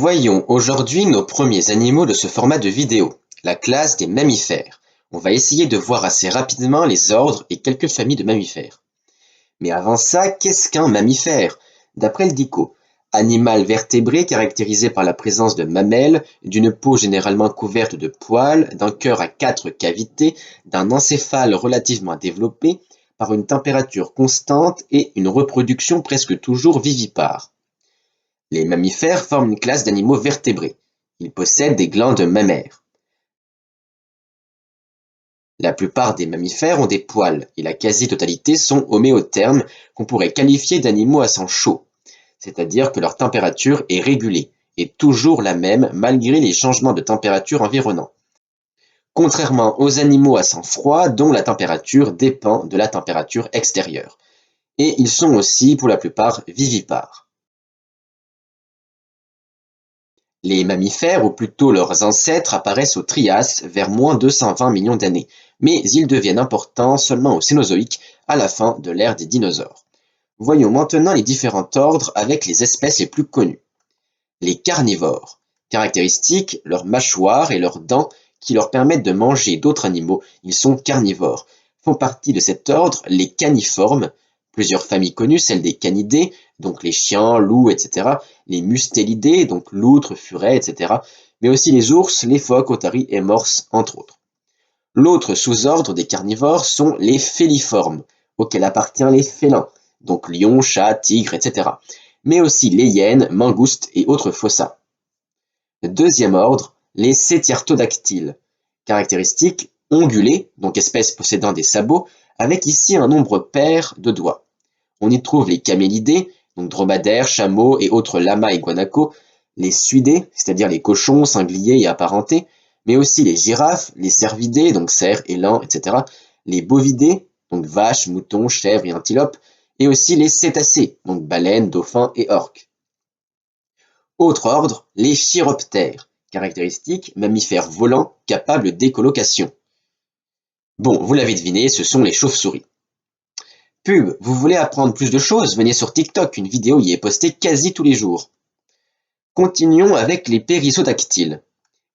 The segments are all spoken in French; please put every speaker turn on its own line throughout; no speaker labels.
Voyons aujourd'hui nos premiers animaux de ce format de vidéo, la classe des mammifères. On va essayer de voir assez rapidement les ordres et quelques familles de mammifères. Mais avant ça, qu'est-ce qu'un mammifère? D'après le DICO, animal vertébré caractérisé par la présence de mamelles, d'une peau généralement couverte de poils, d'un cœur à 4 cavités, d'un encéphale relativement développé, par une température constante et une reproduction presque toujours vivipare. Les mammifères forment une classe d'animaux vertébrés. Ils possèdent des glandes mammaires. La plupart des mammifères ont des poils et la quasi-totalité sont homéothermes qu'on pourrait qualifier d'animaux à sang chaud, c'est-à-dire que leur température est régulée et toujours la même malgré les changements de température environnants. Contrairement aux animaux à sang froid dont la température dépend de la température extérieure. Et ils sont aussi pour la plupart vivipares. Les mammifères, ou plutôt leurs ancêtres, apparaissent au Trias vers moins 220 millions d'années, mais ils deviennent importants seulement au Cénozoïque, à la fin de l'ère des dinosaures. Voyons maintenant les différents ordres avec les espèces les plus connues. Les carnivores. Caractéristiques, leurs mâchoires et leurs dents qui leur permettent de manger d'autres animaux, ils sont carnivores. Font partie de cet ordre les caniformes, plusieurs familles connues, celles des canidés, donc les chiens, loups, etc., les mustélidés, donc loutres, furets, etc., mais aussi les ours, les phoques, otaries et morses, entre autres. L'autre sous-ordre des carnivores sont les féliformes, auxquels appartiennent les félins, donc lions, chats, tigres, etc., mais aussi les hyènes, mangoustes et autres fossats. Le deuxième ordre, les cétiartodactyles. Caractéristiques, ongulés, donc espèces possédant des sabots, avec ici un nombre pair de doigts. On y trouve les camélidés, donc dromadaires, chameaux et autres lamas et guanacos, les suidés, c'est-à-dire les cochons, sangliers et apparentés, mais aussi les girafes, les cervidés, donc cerfs, élans, etc., les bovidés, donc vaches, moutons, chèvres et antilopes, et aussi les cétacés, donc baleines, dauphins et orques. Autre ordre, les chiroptères, caractéristiques, mammifères volants capables d'écolocation. Bon, vous l'avez deviné, ce sont les chauves-souris. Pub, vous voulez apprendre plus de choses? Venez sur TikTok, une vidéo y est postée quasi tous les jours. Continuons avec les périssodactyles.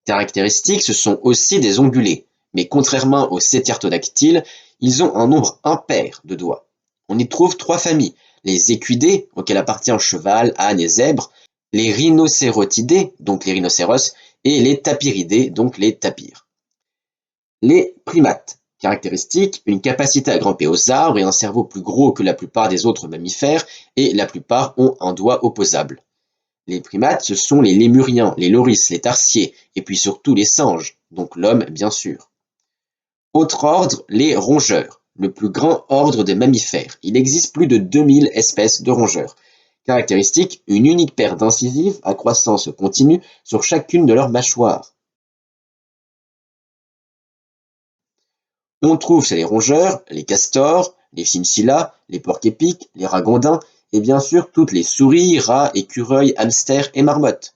Caractéristiques, ce sont aussi des ongulés, mais contrairement aux cétiartodactyles, ils ont un nombre impair de doigts. On y trouve 3 familles, les équidés, auxquels appartient cheval, âne et zèbre, les rhinocérotidés, donc les rhinocéros, et les tapiridés, donc les tapirs. Les primates. Caractéristiques, une capacité à grimper aux arbres et un cerveau plus gros que la plupart des autres mammifères, et la plupart ont un doigt opposable. Les primates, ce sont les lémuriens, les loris, les tarsiers, et puis surtout les singes, donc l'homme bien sûr. Autre ordre, les rongeurs, le plus grand ordre des mammifères. Il existe plus de 2000 espèces de rongeurs. Caractéristique, une unique paire d'incisives à croissance continue sur chacune de leurs mâchoires. On trouve chez les rongeurs les castors, les chinchillas, les porcs-épics, les ragondins, et bien sûr toutes les souris, rats, écureuils, hamsters et marmottes.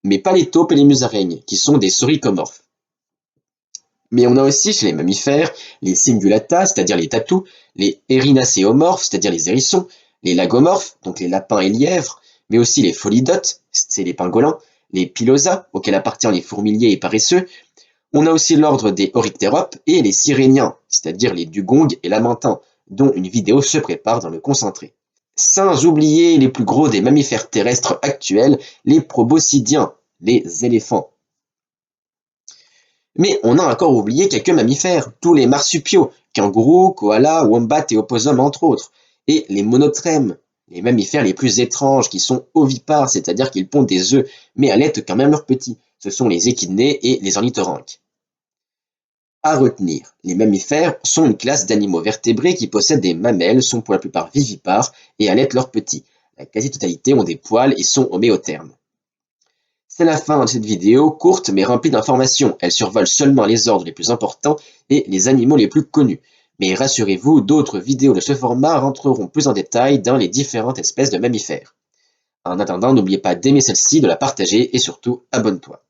Mais pas les taupes et les musaraignes, qui sont des sauricomorphes. Mais on a aussi chez les mammifères les cingulata, c'est-à-dire les tatous, les erinacéomorphes, c'est-à-dire les hérissons, les lagomorphes, donc les lapins et lièvres, mais aussi les folidotes, c'est les pangolins, les pilosa, auxquels appartiennent les fourmiliers et paresseux. On a aussi l'ordre des Oryctéropes et les Siréniens, c'est-à-dire les dugongs et lamantins, dont une vidéo se prépare dans le concentré. Sans oublier les plus gros des mammifères terrestres actuels, les proboscidiens, les éléphants. Mais on a encore oublié quelques mammifères, tous les marsupiaux, kangourous, koalas, wombats et opossums entre autres, et les monotrèmes, les mammifères les plus étranges qui sont ovipares, c'est-à-dire qu'ils pondent des œufs, mais allaitent quand même leurs petits. Ce sont les échidnés et les ornithorynques. À retenir, les mammifères sont une classe d'animaux vertébrés qui possèdent des mamelles, sont pour la plupart vivipares et allaitent leurs petits. La quasi-totalité ont des poils et sont homéothermes. C'est la fin de cette vidéo, courte mais remplie d'informations. Elle survole seulement les ordres les plus importants et les animaux les plus connus. Mais rassurez-vous, d'autres vidéos de ce format rentreront plus en détail dans les différentes espèces de mammifères. En attendant, n'oubliez pas d'aimer celle-ci, de la partager et surtout, abonne-toi.